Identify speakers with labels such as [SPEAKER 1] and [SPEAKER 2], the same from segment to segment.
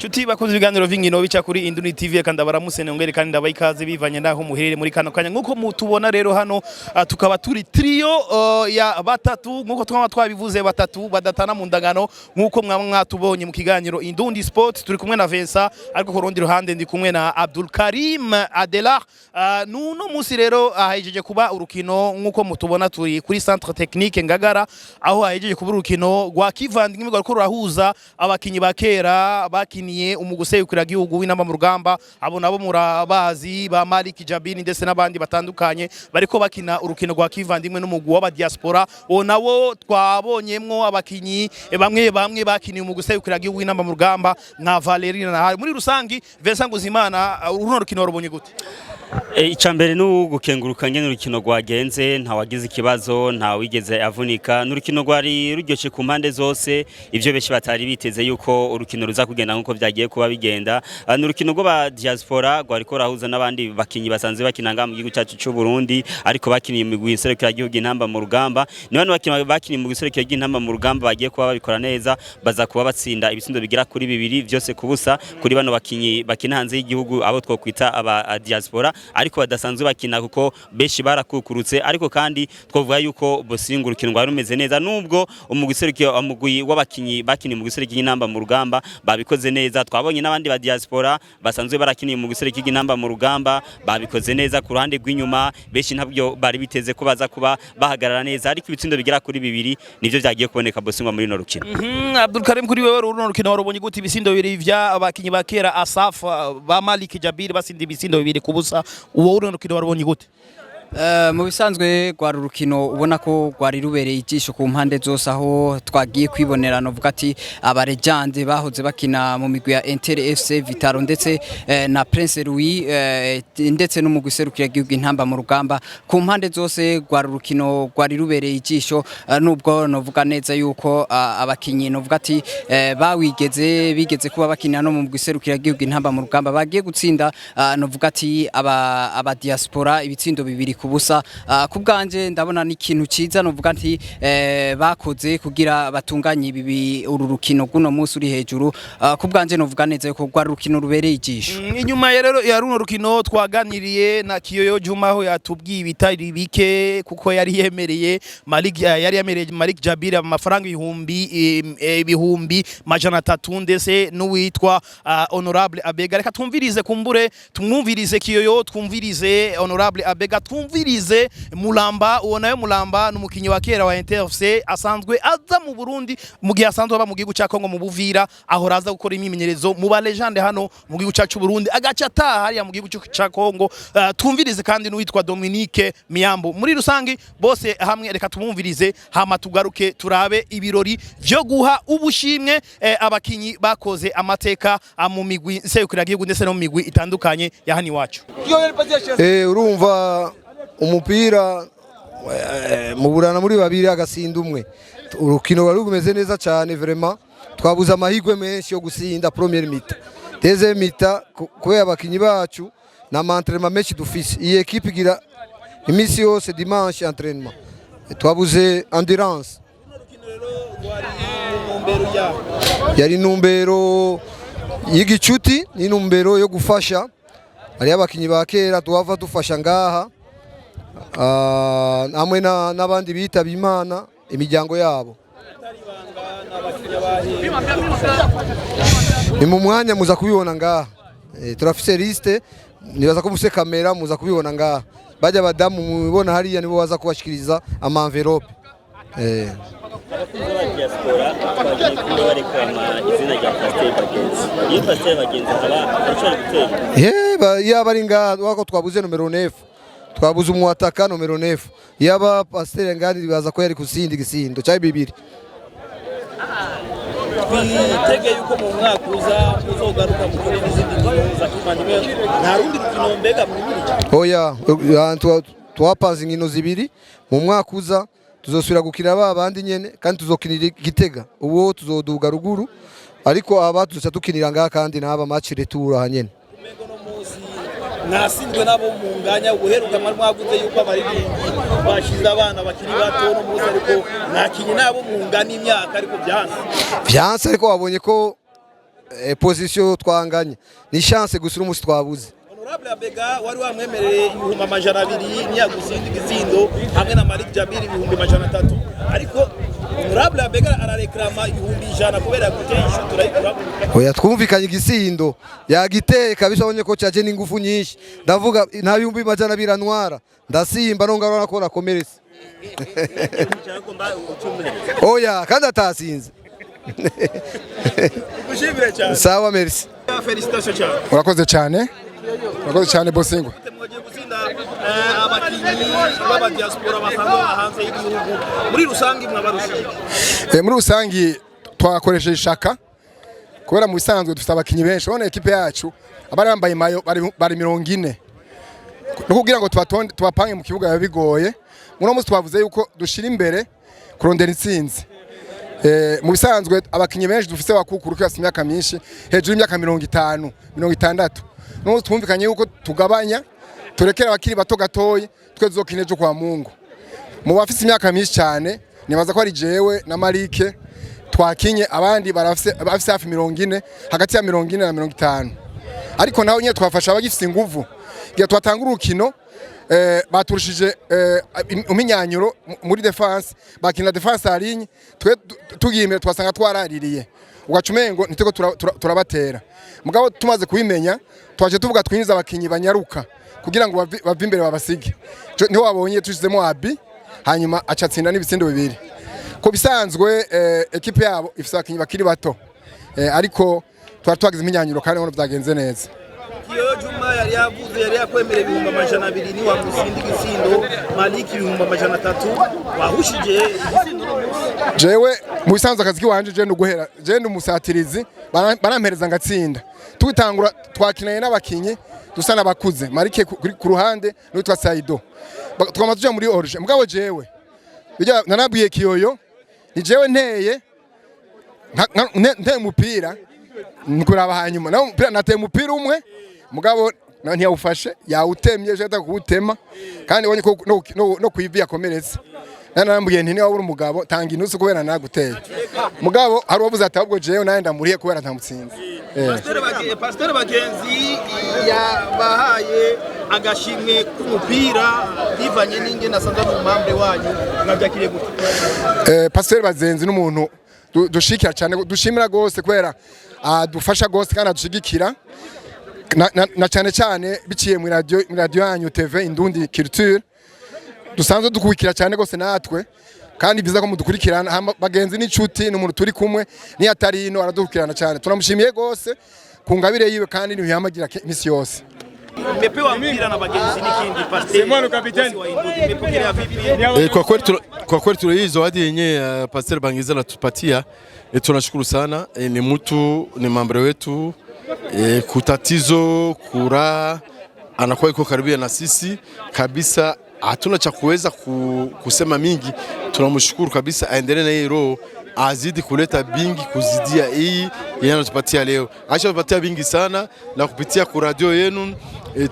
[SPEAKER 1] Chuti bakoze ibiganiro vingino bica kuri Induni TV kandi baramuse nongere kandi ndabayikaze bivanye naho muherere muri kano kanya nkuko mutubona rero hano tukaba turi trio ya batatu nkuko twaba twabivuze batatu badatana mu ndangano nkuko mwatubonye mu kiganiro Indundi Sport turi kumwe na Vincent ariko ku rundi ruhande ndi kumwe na Abdul Karim Adelar nuno musi rero ahejeje kuba urukino nkuko mutubona turi kuri Centre Technique Ngagara aho ahejeje kuba urukino rwa kivandimwe rwo rurahuza abakinyi bakera bakiniye umuguseye ukira gihugu w'inama mu rugamba abo nabo murabazi ba Malik Jabini ndetse nabandi batandukanye bariko bakina urukino rwa kivandimwe n'umugwi w'aba diaspora o nawo twabonyemwo abakinyi bamwe bakiniye umuguseye ukira gihugu w'inama mu rugamba nka Valerina na muri rusangi Vincent Nguzimana uruno rukino warubonye gute?
[SPEAKER 2] Icambere n'ugukengurukanye n'urukino rwagenze nta wagize ikibazo nta wigeze avunika n'urukino rwari ruryoshye ku mpande zose ivyo beshi batari biteze yuko urukino ruza kugenda nkuko byagiye kuba bigenda n'urukino rwo ba diaspora rwari ko rahuza n'abandi bakinyi basanzwe bakinanga mu gihugu cyacu cy'u Burundi ariko bakiniye mu giserukira gihugu intamba mu rugamba n'abandi bakiniye mu giserukira intamba mu rugamba bagiye kuba babikora neza baza kuba batsinda ibitsindo bigira kuri 2 byose kubusa kuri bano bakinyi bakina hanze y'igihugu abo twokwita aba diaspora ariko badasanzwe bakina kuko beshi barakukurutse ariko kandi twovuga yuko bosinga urukino rwari rumeze neza nubwo umugwi w'abakinyi bakini mu giserukira intamba mu rugamba babikoze neza twabonye n'abandi ba diaspora basanzwe barakiniye mu giserukira intamba mu rugamba babikoze neza ku ruhande rw'inyuma beshi ntabyo bari biteze ko baza kuba bahagarara neza ariko ibitsindo bigira kuri 2 nivyo byagiye kuboneka bosinga muri no rukino.
[SPEAKER 1] Abdul Karim kuri wewe runo rukino warubonye gute ibitsindo 2 vya abakinyi bakera Asaf ba Malik Jabir basindi ibitsindo 2 kubusa uwo runo rukino warubonye gute?
[SPEAKER 3] Mu bisanzwe rwari urukino ubona ko rwari rubereye ijisho ku mpande zose aho twagiye kwibonera no vuga ati aba legende bahoze bakina mu migwi ya Inter FC Vitaro ndetse na Prince Louis ndetse n'umugwi serukira gihugu intamba mu rugamba ku mpande zose rwari urukino rwari rubereye ijisho nubwo no vuga neza yuko abakinyi no vuga ati bigeze kuba bakina no mu mugwi serukira gihugu intamba mu rugamba bagiye gutsinda no vuga ati aba diaspora ibitsindo 2 kubusa kubganje ndabona ni ikintu ciza no vuga nti bakoze kugira batunganye ibi ururukino guno munsi uri hejuru kubganje no vuga neza ko rwa rukino rubereye ijisho.
[SPEAKER 1] Inyuma rero ya runo rukino twaganiriye na Kiyoyo Juma aho yatubwiye ibitari bike kuko yari yemereye Malik Jabir amafaranga ibihumbi majana 3 ndetse n'uwitwa Honorable Abega reka twumvirize kumbure tumwumvirize Kiyoyo twumvirize Honorable Abega twumvirize Mulamba uwonayo Mulamba n'umukinyi wa kera wa Inter FC asanzwe aza mu Burundi mu gihe asanzwe aba mu gihugu cya Kongo mu Buvira aho raza gukora imyimenyerezo mu ba legende hano mu gihugu cyacu Burundi agaca ataha hariya mu gihugu cya Kongo twumvirize kandi n'uwitwa Dominique Miyambo muri rusangi bose hamwe reka tumwumvirize hama tugaruke turabe ibirori byo guha ubushimwe abakinyi bakoze amateka mu migwi sekura gihugu ndetse no mu migwi itandukanye ya hani wacu.
[SPEAKER 4] Urumva umupira mu burana muri babiri agasinda umwe urukino wari rumeze neza cyane vraiment twabuza amahigwe menshi yo gusinda première mita deuxième mita kubera abakinyi bacu na entraînement menshi dufise iyi equipe igira imisi yose dimanche entraînement twabuze endurance yari numbero y'igicuti ni numbero yo gufasha ari abakinyi bakera tuwava dufasha ngaha amwe n'abandi bita bimana imiryango yabo ni mu mwanya muza kubibona ngaha turafise liste nibaza ko mufise kamera muza kubibona ngaha bajya badamu mubibona hariya nibo baza kubashikiriza ama envelope
[SPEAKER 2] diaspora bagiye kuba barekama izina rya Pasteur Bagenzi iyi Pasteur Bagenzi arashobora gutera
[SPEAKER 4] yaba ari ngaha wako twabuze numero 9 twabuze umwataka numero 9 yaba Pasteur ngandi baza ko yari kusindi gisindo cya 2
[SPEAKER 1] twitege yuko mu mwaka uzogaruka mu kuri izindi za kivandimwe nta rundi rukino mbega
[SPEAKER 4] oya twapanze inkino 2 mu mwaka uza tuzosubira gukina babandi nyene kandi tuzokinira Gitega uwo tuzoduga ruguru ariko aba tuzoca tukinira ngaha kandi naba match retour hanyene
[SPEAKER 1] nasindwe nabo munganya guheruka mwavuze yuko abaririmbyi bashize abana bakiri bato no muzi ariko nakinyi nabo mungana imyaka ariko byanse
[SPEAKER 4] ariko wabonye ko position twanganya ni chance gusa umunsi twabuze.
[SPEAKER 1] Honorable Abega wari wamwemereye ibihumbi amajana 200 Nyagusinda Gizindo hamwe na Malik Jabiri ibihumbi amajana 3 ariko Honorable Abega arareklama ibihumbi 100 kubera guteye inshuti turayikura.
[SPEAKER 4] Oya twumvikanye Gisindo yagiteye kabisa abonye ko cyaje n'ingufu nyinshi ndavuga nta bihumbi amajana 200 ntwara ndasimba nonga nakora komerese. Oya kandi atasinze.
[SPEAKER 1] Kushimire cyane.
[SPEAKER 4] Sawa merci.
[SPEAKER 1] Félicitations cyane.
[SPEAKER 5] Urakoze cyane. Urakoze cyane Bosengo.
[SPEAKER 1] Mwagiye gusinda abakinyi baba diaspora basanzwe hanze y'igihugu muri rusangi mwabarushije.
[SPEAKER 5] Muri rusangi twakoresheje ishaka kubera mu bisanzwe dufite abakinyi benshi ubona equipe yacu abari bambaye mayo bari 40 no kugira ngo tubapange mu kibuga bigoye muno munsi twavuze yuko dushira imbere kurondera intsinzi. Mu bisanzwe abakinyi benshi dufite bakukuru kwasi imyaka myinshi hejuru y'imyaka 50 60 no twumvikanye yuko tugabanya turekera abakiri bato gatoyi twezokine cyo kwa Mungu mu bafite imyaka myinshi cyane nibaza ko ari jewe na Marike twakinye abandi barafise hafi 40 hagati ya 40 na 50 ariko naho nyine twafasha abagifite inguvu gihe twatanga urukino baturushije uminyanyuro muri defense bakina defense aligne twe tugiye imbere twasanga twaraririye ugacumengo niteko turabatera mugabo tumaze kubimenya twaje tuvuga twinjiza abakinyi banyaruka kugira ngo bave imbere babasige niho wabonye tushizemo abi hanyuma acatsinda n'ibitsindo bibiri ko bisanzwe equipe yabo ifite abakinyi bakiri bato ariko twagize iminyanyuro kandi ngo byagenze neza.
[SPEAKER 1] Iyo Juma yari yavuze yari yakwemera ibihumbi amajana 2 ni wa Musindi Gizindo Maliki ibihumbi amajana 3 wahushije Gizindo
[SPEAKER 5] jewe mu bisanzwe akazi kiwanje je nuguhera je n'umusatirizi barampereza ngatsinda twitangura twakinaye n'abakinyi dusa nabakuze Marike ku ruhande n'utwa Saido twamaze muri orge mugabo jewe bijya nanabwiye kiyoyo ni jewe nteye umupira nkuraba hanyuma nawo umupira nateye umupira umwe mugabo ntiyawufashe yawutemye je atakuwutema kandi ubonye ko no kuyivi yakomeretse nanambwiye nti niba uri umugabo tanga inusu kubera naguteye mugabo hari uwavuze ati ahubwo jewe naye ndamuriye kubera ntamutsinze.
[SPEAKER 1] Pasteur Bagenzi yabahaye agashimwe k'umupira bivanye n'inge nasanze mu mambre wanyu mwabyakiriye gute?
[SPEAKER 5] Pasteur Bagenzi n'umuntu dushikira cyane dushimira gose kubera dufasha gose kandi adushigikira na cyane biciye mu radio yanyu TV Indundi Culture dusanzwe dukubikira cyane gose natwe kandi biza ko mudukurikirana Bagenzi n'inshuti n'umuntu turi kumwe ni atari ino aradukurikirana cyane turamushimiye gose ku ngabire yiwe kandi ntiyamagira misi yose.
[SPEAKER 1] Mmepewa mpira na Bagenzi n'ikindi Pasteur Simon kapiteni mmepokelea vipi?
[SPEAKER 6] Kwa kweli tulizo hadi yenyewe Pasteur Bagenzi anatupatia tunashukuru sana. Ni mtu ni mambre wetu kutatizo kura anakuwa iko karibia na sisi kabisa, hatuna cha kuweza kusema mingi. Tunamshukuru kabisa, aendelee na hilo, azidi kuleta bingi kuzidia hii yeye anatupatia leo. Acha tupatia bingi sana na kupitia ku radio yenu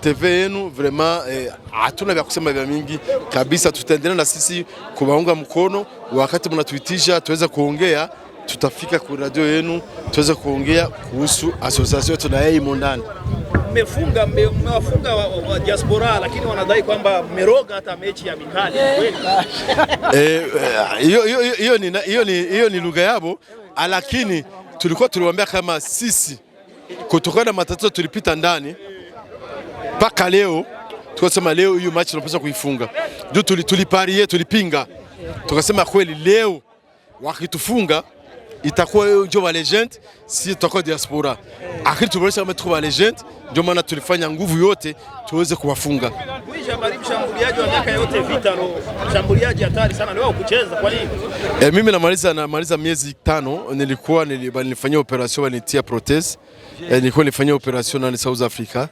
[SPEAKER 6] TV yenu, vraiment hatuna vya kusema vya mingi kabisa. Tutaendelea na sisi kuwaunga mkono, wakati mnatuitisha tuweza kuongea tutafika ku radio yenu tuweze kuongea kuhusu association yetu na yeye mondani.
[SPEAKER 1] Mmewafunga wa diaspora lakini wanadai kwamba mmeroga hata mechi ya Mikali.
[SPEAKER 6] Hiyo ni lugha yabo, lakini tulikuwa tuliwaambia kama sisi kutokana na matatizo tulipita ndani mpaka leo tukasema leo hiyo match tunapaswa kuifunga. Ndio tulipinga. Tukasema kweli leo wakitufunga itakuwa ndio wa legend, si tutakuwa diaspora. Akili tuboresha kama tuko wa legend, ndio maana tulifanya nguvu yote tuweze kuwafunga.
[SPEAKER 1] Mshambuliaji wa miaka yote Vitaro, mshambuliaji hatari sana, leo kucheza kwa nini?
[SPEAKER 6] Mimi namaliza miezi 5 nilifanyia operation wanitia prothèse. Nilikuwa nilifanyia operation na South Africa.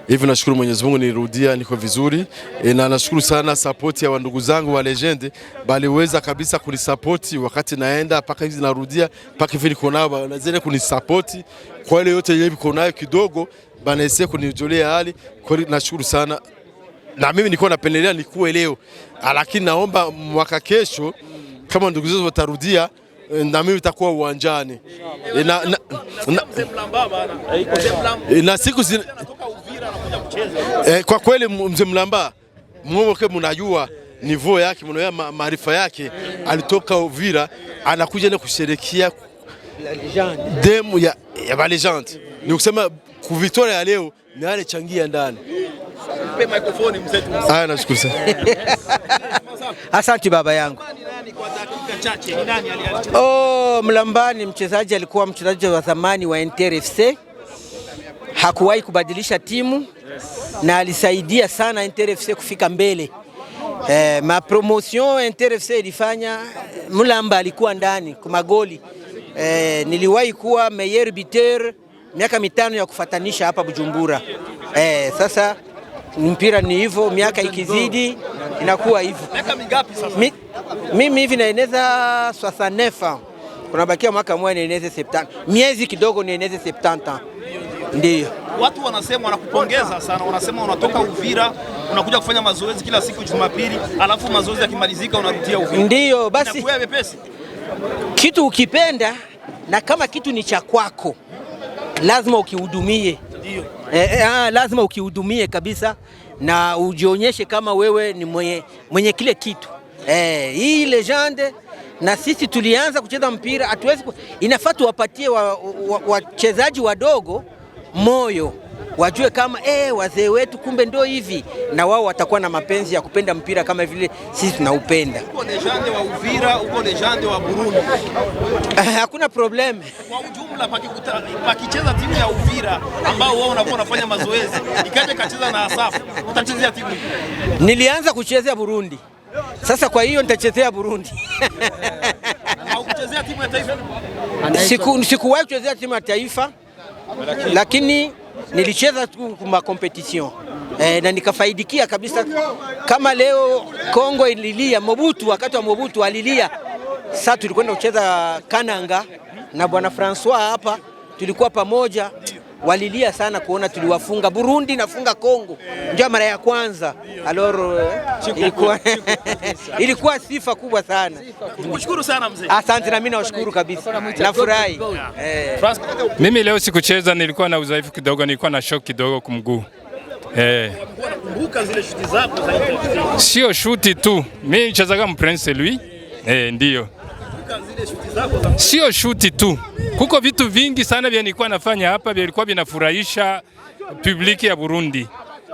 [SPEAKER 6] Hivi nashukuru Mwenyezi Mungu nirudia niko vizuri. Na nashukuru sana support ya ndugu zangu wa legend, baliweza kabisa kunisupport wakati naenda paka hivi narudia paka hivi niko nao wanazene kunisupport kwa ile yote ile niko nayo kidogo banaese kunijolea hali. Kwa hiyo nashukuru sana. Na mimi niko napendelea nikuwe leo, lakini naomba mwaka kesho kama ndugu zetu watarudia na mimi nitakuwa uwanjani na siku kwa kweli mzee Mlamba mwoke mnajua niveau yake, mnajua maarifa yake. Alitoka Uvira anakuja na kusherekea demu ya ba legend. Ni kusema ku victoria ya leo ni alichangia ndani. Mpe microphone mzee tu. Nashukuru sana.
[SPEAKER 7] Asante baba yangu. Mlamba ni mchezaji, alikuwa mchezaji wa zamani wa Inter FC. Hakuwahi kubadilisha timu na alisaidia sana Inter FC kufika mbele. Ma promotion Inter FC ilifanya, Mlamba alikuwa ndani kwa magoli. Niliwahi kuwa meilleur buteur miaka 5 ya kufatanisha hapa Bujumbura. Sasa mpira ni hivyo, miaka ikizidi inakuwa hivyo.
[SPEAKER 1] Miaka mingapi sasa?
[SPEAKER 7] Mimi hivi naeneza 69. Kunabakia mwaka mmoja naeneza 70. Miezi kidogo naeneza 70. Ndio.
[SPEAKER 1] Watu wanasema wanakupongeza sana, wanasema unatoka Uvira unakuja kufanya mazoezi kila siku Jumapili, alafu mazoezi yakimalizika unarudia Uvira.
[SPEAKER 7] Ndio, basi
[SPEAKER 1] inakuwa wepesi.
[SPEAKER 7] Kitu ukipenda na kama kitu ni cha kwako lazima ukihudumie.
[SPEAKER 1] Ndio.
[SPEAKER 7] Lazima ukihudumie kabisa na ujionyeshe kama wewe ni mwenye kile kitu. Hii legende, na sisi tulianza kucheza mpira, hatuwezi inafaa tuwapatie wachezaji wadogo moyo, wajue kama wazee wetu kumbe ndio hivi, na wao watakuwa na mapenzi ya kupenda mpira kama vile sisi tunaupenda.
[SPEAKER 1] Uko legende wa Uvira, uko legende wa Burundi.
[SPEAKER 7] Hakuna problem.
[SPEAKER 1] Kwa ujumla pakicheza timu ya Uvira ambao wao unakuwa unafanya mazoezi, ikaje kacheza na Asafu, utachezea timu?
[SPEAKER 7] Nilianza kuchezea Burundi. Sasa kwa hiyo nitachezea Burundi.
[SPEAKER 1] Au kuchezea timu ya taifa?
[SPEAKER 7] Sikuwahi kuchezea timu ya taifa, lakini nilicheza tu kwa competition. Na nikafaidikia kabisa. Kama leo Kongo ililia, Mobutu, wakati wa Mobutu alilia. Sasa tulikwenda kucheza Kananga na bwana Francois hapa, tulikuwa pamoja. Walilia sana kuona tuliwafunga Burundi nafunga Kongo. Ndio mara ya kwanza. Ilikuwa sifa kubwa sana.
[SPEAKER 1] Nikushukuru sana mzee.
[SPEAKER 7] Asante, na mimi nawashukuru kabisa. Nafurahi.
[SPEAKER 8] Mimi leo sikucheza, nilikuwa na udhaifu kidogo, nilikuwa na shock kidogo kumguu.
[SPEAKER 1] Kumbuka zile shuti zako za Inter.
[SPEAKER 8] Sio shuti tu. Mimi nichezaga Mprince lui. Ndio. Sio shuti tu. Kuko vitu vingi sana vya nilikuwa nafanya hapa vilikuwa vinafurahisha publiki ya Burundi.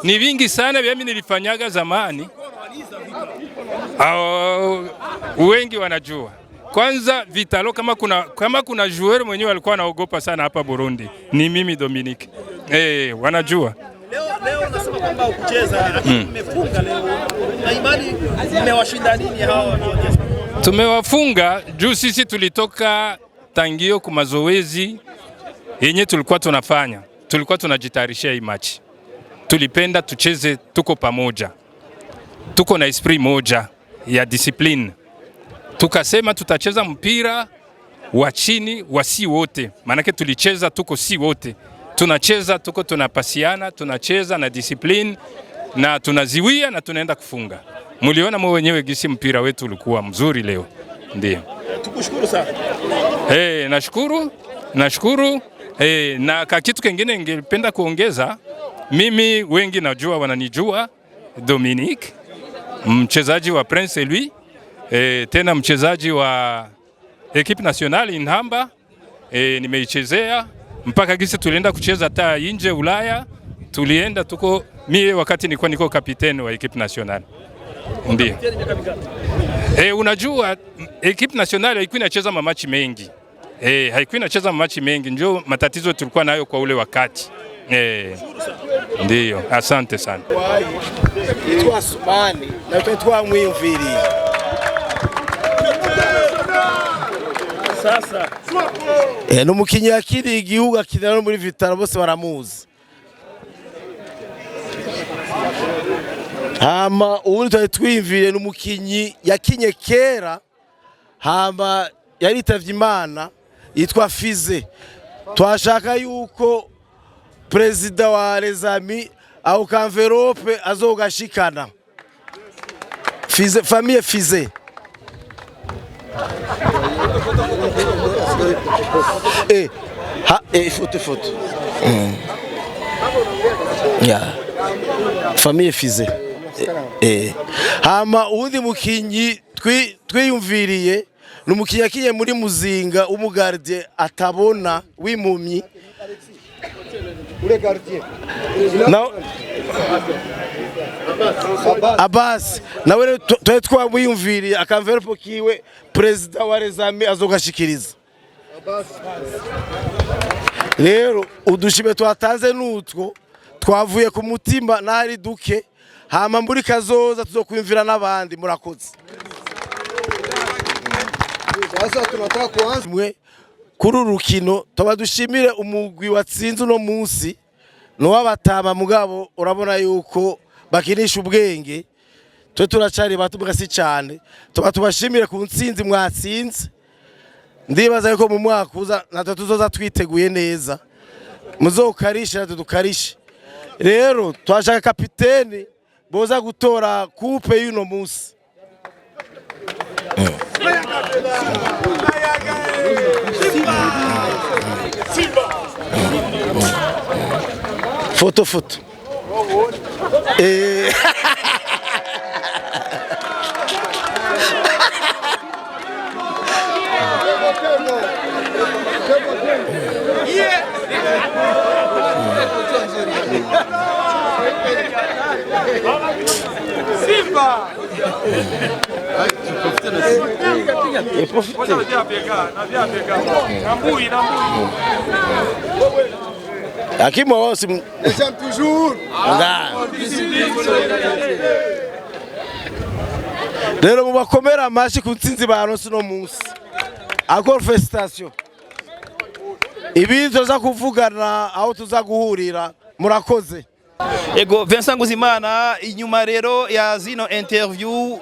[SPEAKER 8] Ni vingi sana vya mimi nilifanyaga zamani. Wengi wanajua. Kwanza Vitalo, kama kuna joueur mwenyewe alikuwa anaogopa sana hapa Burundi, ni mimi Dominique. Wanajua.
[SPEAKER 1] Leo nasema kwamba ukucheza, lakini mmefunga leo. Na imani mmewashinda nini hawa?
[SPEAKER 8] Tumewafunga juu sisi tulitoka tangio kwa mazoezi yenye tulikuwa tunafanya. Tulikuwa tunajitayarishia hii match. Tulipenda tucheze tuko pamoja. Tuko na esprit moja ya discipline. Tukasema tutacheza mpira wa chini wa si wote. Maanake tulicheza tuko si wote. Tunacheza tuko tunapasiana, tunacheza na discipline na tunaziwia na tunaenda kufunga. Muliona mwe wenyewe gisi mpira wetu ulikuwa mzuri leo. Ndio.
[SPEAKER 1] Tukushukuru sana.
[SPEAKER 8] Nashukuru. Na kitu kingine ningependa kuongeza, mimi wengi najua wananijua, Dominique, mchezaji wa Prince lui, tena mchezaji wa equipe nationale Inhamba, nimeichezea mpaka gisi tulienda kucheza hata nje Ulaya, tulienda tuko mie wakati niko kapiteni wa equipe nationale. Ndio. Unajua equipe nationale haikuwa inacheza mamachi mengi. Haikuwa inacheza mamachi mengi, ndio matatizo tulikuwa nayo kwa ule wakati. Ndio, asante sana.
[SPEAKER 9] Itwa Sumani na tutwa Mwimviri.
[SPEAKER 1] Sasa
[SPEAKER 9] n'umukinyi yakiri igihugu akinira muri Vitaro bose baramuzi. Hama ubundi twari twimvire n'umukinyi yakinye kera, hama yaritavye Imana yitwa Fize. Twashaka yuko Prezida wa Rezami au Kanverope azogashikana. Fize, famille Fize. Foto. Ya. Famille Fize. Hama uwundi mukinyi twiyumviriye numukinyi yakiye muri Muzinga umugardie atabona w'impumyi. Abbas nawe twe twamwiyumviriye akamveropo kiwe president wa Rezame azogashikiriza. Rero udushime twatanze nutwo twavuye ku mutima nari duke hama muri kazoza tuzokwimvira n'abandi murakoze.
[SPEAKER 4] Sasa tunataka kuanza
[SPEAKER 9] kuri urukino toba dushimire umugwi watsinze uno munsi no wabatama mugabo urabona yuko bakinisha ubwenge twe turacari batubwasi cyane toba tubashimire ku ntsinzi mwatsinze ndibaza yuko mu mwaka uza natwe tuzoza twiteguye neza muzokarisha tudukarishe rero twashaka kapiteni boza gutora coupe y'uno munsi. Foto.
[SPEAKER 1] Simba.
[SPEAKER 9] Hakimu wose
[SPEAKER 4] toujours.
[SPEAKER 9] Rero mubakomera amashi ku ntsinzi baronse no munsi. Encore félicitations. Ibi tuza kuvugana aho tuza guhurira murakoze.
[SPEAKER 1] Ego Vincent Nguzimana inyuma rero ya zino interview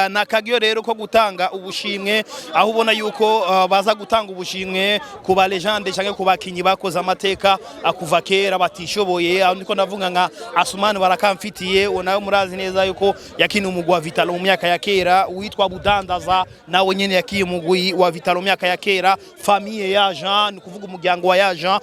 [SPEAKER 1] na kagyo rero ko gutanga ubushimwe aho ubona yuko baza gutanga ubushimwe ku ba legende cyangwa ku bakinyi bakoze amateka akuva kera batishoboye aho niko ndavuga nka Asumani barakamfitiye nawe murazi neza yuko yakina umugwa Vitalo mu myaka ya kera witwa Budandaza nawe nyene yakiye umugwi wa Vitalo mu myaka ya kera famille ya Jean kuvuga umuryango wa ya Jean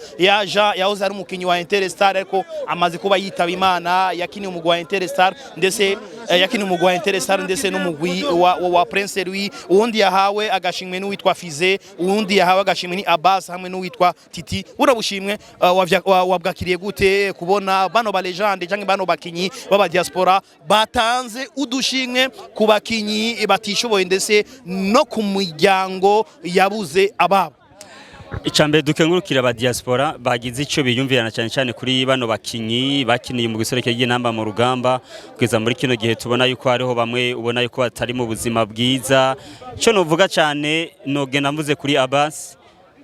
[SPEAKER 1] yahoze ari umukinyi wa Interstar ariko amaze kuba yitaba Imana yakini umugwa Interstar ndetse yakini umugwa Interstar ndetse n'umugwi wa Prince Louis uwundi yahawe agashimwe n'uwitwa Fize uwundi yahawe agashimwe ni Abbas hamwe n'uwitwa Titi urabushimwe wabwakiriye gute kubona bano ba legende cyangwa bano bakinyi baba diaspora batanze udushimwe ku bakinyi batishoboye ndetse no ku muryango yabuze ababo.
[SPEAKER 2] Icambere dukengurukira ba diaspora bagize ico biyumvirana cyane cyane kuri bano bakinyi bakiniye mu gisereke y'inamba mu rugamba kugeza muri kino gihe tubona yuko hariho bamwe ubona yuko batari mu buzima bwiza cyo novuga cyane nogenda mvuze kuri Abbas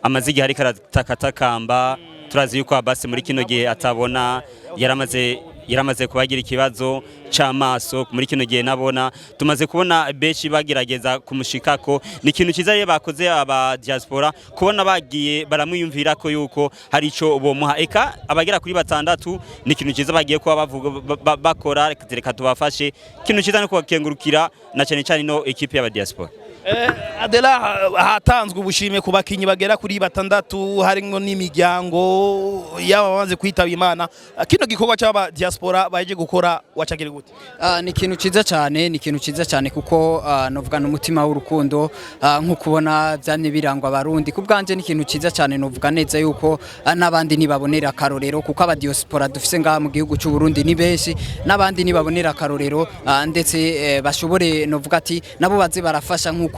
[SPEAKER 2] amazigi hari karatatakamba turazi yuko Abbas muri kino gihe atabona yaramaze kubagira ikibazo cy'amaso muri kino gihe nabona tumaze kubona beshi bagerageza kumushikako ni ikintu kiza ye bakoze aba diaspora kubona bagiye baramwiyumvira ko yuko hari ico bomuha eka abagera kuri batandatu ni ikintu kiza bagiye kuba bavuga bakora reka tubafashe ikintu kiza no kubakengurukira na cyane cyane no equipe y'aba diaspora.
[SPEAKER 1] Adela hatanzwe ubushime ku bakinyi bagera kuri batandatu harimo n'imiryango y'ababanze kwitaba Imana kino gikorwa cy'aba diaspora baje gukora wacagire gute?
[SPEAKER 3] Ni ikintu ciza cyane kuko novuga n'umutima w'urukundo nko kubona byane birangwa abarundi kubganje ni ikintu ciza cyane novuga neza yuko nabandi nibabonera karorero kuko aba diaspora dufise ngaha mu gihugu cy'u Burundi ni benshi nabandi nibabonera karorero ndetse bashobore novuga ati nabo baze barafasha nkuko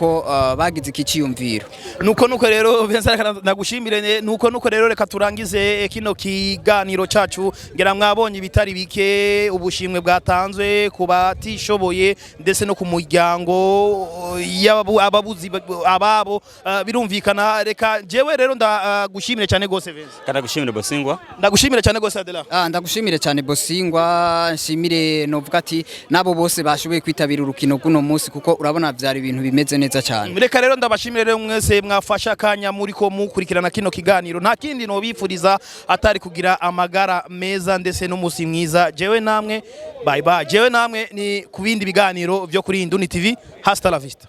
[SPEAKER 3] bagize ikiciyumviro
[SPEAKER 1] nuko rero Vincent nagushimire nuko rero reka turangize kino kiganiro cacu ngera mwabonye bitari bike ubushimwe bwatanzwe ku batishoboye ndetse no ku muryango ababuzi ababo birumvikana reka jewe rero ndagushimire cyane gose Vincent
[SPEAKER 2] karagushimire Bosingwa
[SPEAKER 1] ndagushimire cyane gose Adela
[SPEAKER 3] ndagushimire cyane Bosingwa nshimire novuga ati nabo bose bashoboye kwitabira urukino guno munsi kuko urabona byari ibintu bimeze neza cyane
[SPEAKER 1] reka rero ndabashimire rero mwese mwafasha kanya muri ko mukurikirana kino kiganiro nta kindi no bifuriza atari kugira amagara meza ndetse n'umusi mwiza jewe namwe bye bye jewe namwe ni kubindi biganiro byo kuri Induni TV hasta la vista.